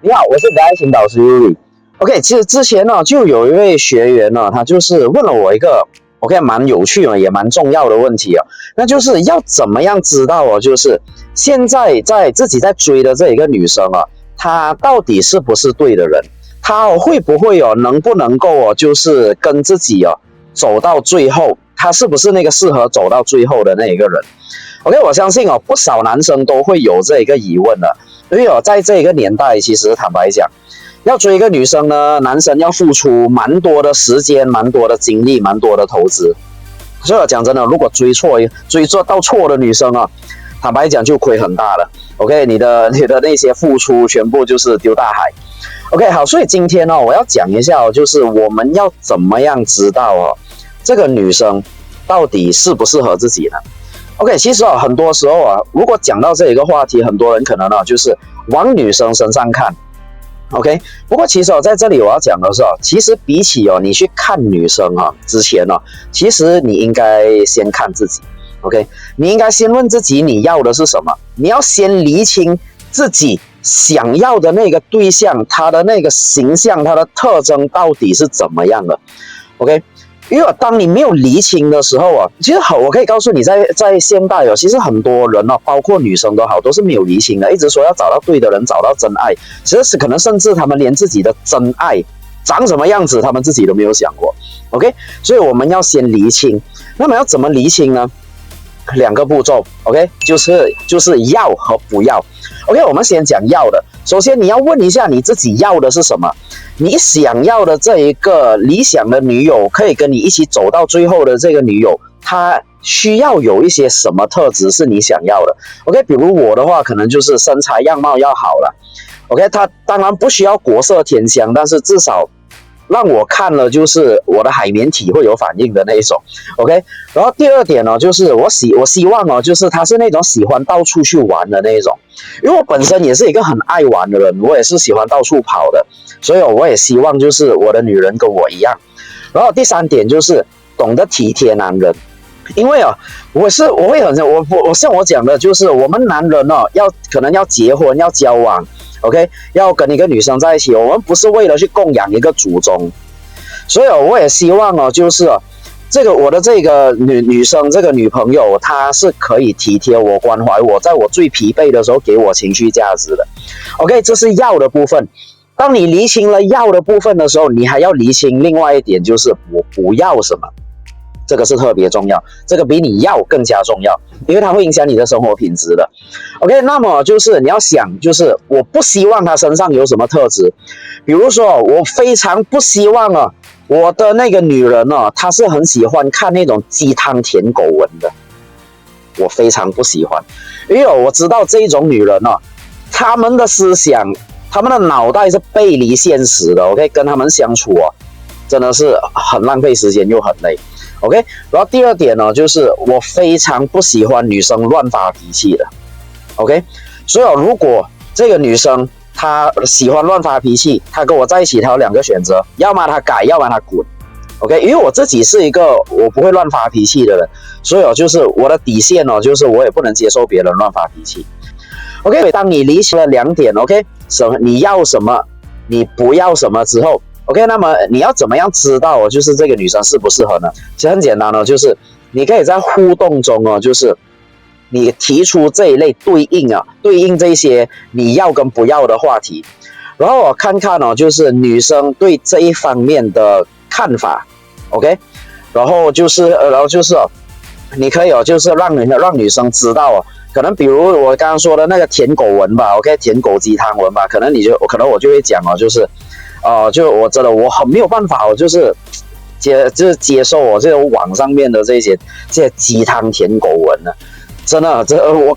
你好，我是你的爱情导师 Yuri。OK， 其实之前呢，就有一位学员呢，他就是问了我一个 OK 蛮有趣的也蛮重要的问题啊，那就是要怎么样知道哦，就是现在自己在追的这一个女生啊，她到底是不是对的人？她会不会能不能够就是跟自己走到最后？她是不是那个适合走到最后的那一个人？ OK， 我相信不少男生都会有这一个疑问的，因为在这一个年代，其实坦白讲，要追一个女生呢，男生要付出蛮多的时间、蛮多的精力、蛮多的投资。所以讲真的，如果追到错的女生啊，坦白讲就亏很大了。OK， 你的那些付出全部就是丢大海。OK， 好，所以今天呢，我要讲一下就是我们要怎么样知道这个女生到底适不适合自己呢？ OK， 其实很多时候如果讲到这一个话题，很多人可能就是往女生身上看。OK， 不过其实在这里我要讲的是其实比起你去看女生之前其实你应该先看自己。OK， 你应该先问自己你要的是什么，你要先厘清自己想要的那个对象，他的那个形象，他的特征到底是怎么样的。OK。因为当你没有厘清的时候其实我可以告诉你在现代其实很多人包括女生都好，都是没有厘清的，一直说要找到对的人，找到真爱，其实是可能甚至他们连自己的真爱长什么样子他们自己都没有想过。 OK， 所以我们要先厘清。那么要怎么厘清呢？两个步骤。 OK， 就是要和不要。 OK， 我们先讲要的。首先你要问一下你自己要的是什么，你想要的这一个理想的女友，可以跟你一起走到最后的这个女友，她需要有一些什么特质是你想要的。 OK， 比如我的话可能就是身材样貌要好了。 OK， 她当然不需要国色天香，但是至少让我看了就是我的海绵体会有反应的那一种。 OK， 然后第二点就是我希望就是她是那种喜欢到处去玩的那一种，因为我本身也是一个很爱玩的人，我也是喜欢到处跑的，所以我也希望就是我的女人跟我一样。然后第三点就是懂得体贴男人，因为我像我讲的就是我们男人可能要结婚要交往。 OK， 要跟一个女生在一起，我们不是为了去供养一个祖宗，所以我也希望就是我的这个女生这个女朋友，她是可以体贴我、关怀我，在我最疲惫的时候给我情绪价值的。 OK， 这是要的部分。当你厘清了要的部分的时候，你还要厘清另外一点，就是我不要什么。这个是特别重要，这个比你要更加重要，因为它会影响你的生活品质的。 OK， 那么就是你要想，就是我不希望他身上有什么特质，比如说我非常不希望我的那个女人她是很喜欢看那种鸡汤舔狗文的，我非常不喜欢，因为我知道这一种女人她们的思想，她们的脑袋是背离现实的。 OK， 跟她们相处真的是很浪费时间又很累。 OK， 然后第二点就是我非常不喜欢女生乱发脾气的。 OK， 所以如果这个女生她喜欢乱发脾气，她跟我在一起，她有两个选择，要么她改，要么她滚。 OK， 因为我自己是一个我不会乱发脾气的人，所以就是我的底线就是我也不能接受别人乱发脾气。 OK， 当你理清了两点 OK， 你要什么你不要什么之后， OK， 那么你要怎么样知道就是这个女生适不适合呢？其实很简单就是你可以在互动中就是你提出这一类对应这些你要跟不要的话题，然后我看看就是女生对这一方面的看法。 OK， 然后就是你可以就是让女生知道可能比如我刚刚说的那个舔狗文吧 OK， 舔狗鸡汤文吧，可能我就会讲就是就我真的我很没有办法就是接受这种网上面的这些鸡汤舔狗文呢，真的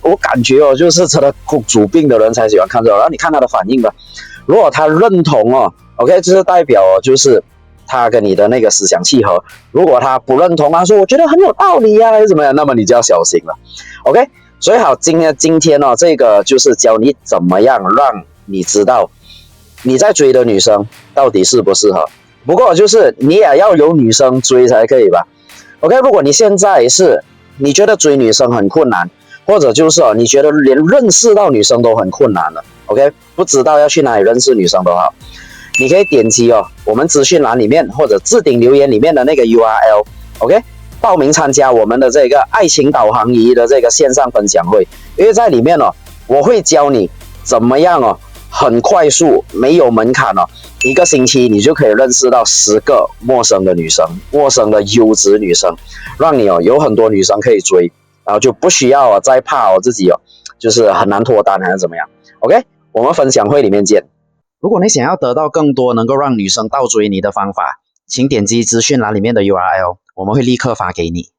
我感觉就是真的公主病的人才喜欢看这个。然后你看他的反应吧，如果他认同OK， 就是代表就是他跟你的那个思想契合。如果他不认同，他说我觉得很有道理还是怎么样，那么你就要小心了。 OK， 所以好，今天这个就是教你怎么样让你知道你在追的女生到底适不适合。不过就是你也要有女生追才可以吧。 OK， 如果你现在是你觉得追女生很困难，或者就是你觉得连认识到女生都很困难了 ，OK， 不知道要去哪里认识女生都好，你可以点击我们资讯栏里面或者置顶留言里面的那个 URL，OK，报名参加我们的这个爱情导航仪的这个线上分享会，因为在里面我会教你怎么样很快速没有门槛一个星期你就可以认识到10个陌生的女生，陌生的优质女生，让你有很多女生可以追，然后就不需要再怕自己就是很难脱单还是怎么样。OK， 我们分享会里面见。如果你想要得到更多能够让女生倒追你的方法，请点击资讯栏里面的 URL， 我们会立刻发给你。